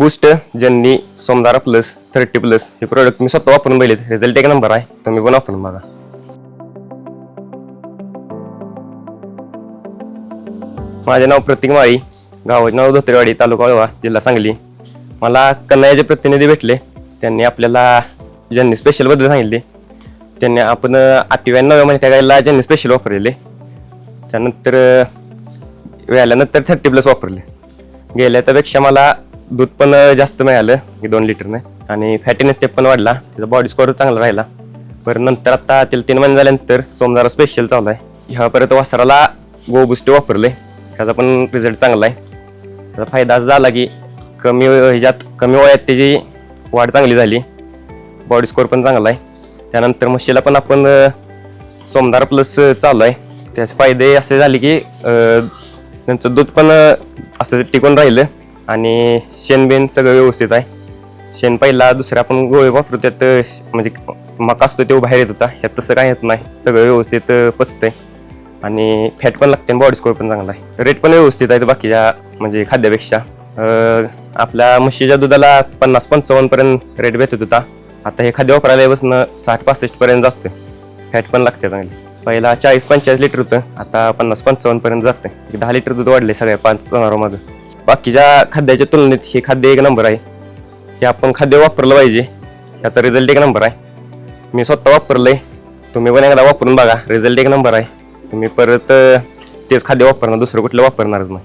Boost ज्यांनी सोमदारा plus 30+ हे product मी स्वतः वापरून बघितले. रिझल्ट एक नंबर आहे. तुम्ही पण वापरून बघा. माझे नाव प्रतीक माळी, गावाचे नाव धोत्रेवाडी, तालुका वाळवा, जिल्हा सांगली. मला कन्हैयाचे प्रतिनिधी भेटले. त्यांनी आपल्याला ज्यांनी स्पेशल बद्दल सांगितले. त्यांनी आपण 8व्या 9व्या महिन्यात गायला ज्यांनी स्पेशल वापरलेले. त्यानंतर व्याल्यानंतर 30+ वापरले. गेल्या त्यापेक्षा मला दूध पण जास्त मिळालं 2 लिटरने आणि फॅटीनेस स्टेप पण वाढला. त्याचा बॉडी स्कोअर चांगला राहिला. परत नंतर आता त्याला 3 महिने झाल्यानंतर सोमदारा स्पेशल चालू आहे. ह्या परत वासराला गो बूस्ट वापरले. त्याचा पण रिझल्ट चांगला आहे. त्याचा फायदा असा झाला की कमी वयात त्याची वाढ चांगली झाली. बॉडी स्कोअर पण चांगला आहे. त्यानंतर म्हशीला पण आपण सोमदारा प्लस चालू आहे. त्याचे फायदे असे झाले की त्यांचं दूध पण असं टिकून राहिलं आणि शेण सगळं व्यवस्थित आहे. शेण पहिला दुसऱ्या आपण गोळे वापरू त्यात म्हणजे मका असतो तो बाहेर येत होता. ह्यात तसं काय येत नाही. सगळं व्यवस्थित पचतंय आणि फॅट पण लागते आणि बॉडी स्कोअर पण चांगला आहे. रेट पण व्यवस्थित आहे बाकीच्या म्हणजे खाद्यापेक्षा. आपल्या म्हशीच्या दुधाला 50-55 पर्यंत रेट भेटत होता. आता हे खाद्य वापरायला बसून 60-65 पर्यंत जातोय. फॅट पण लागते चांगली. पहिला 40-45 लिटर होतं, आता 50-55 पर्यंत जाते. 10 लिटर दूध वाढले सगळ्या 5 जनावरांमध्ये. बाकीच्या खाद्याच्या तुलनेत हे खाद्य एक नंबर आहे. हे आपण खाद्य वापरलं पाहिजे. याचा रिझल्ट एक नंबर आहे. मी स्वतः वापरलंय. तुम्ही पण एकदा वापरून बघा. रिझल्ट एक नंबर आहे. तुम्ही परत तेच खाद्य वापरणार, दुसरं कुठलं वापरणारच नाही.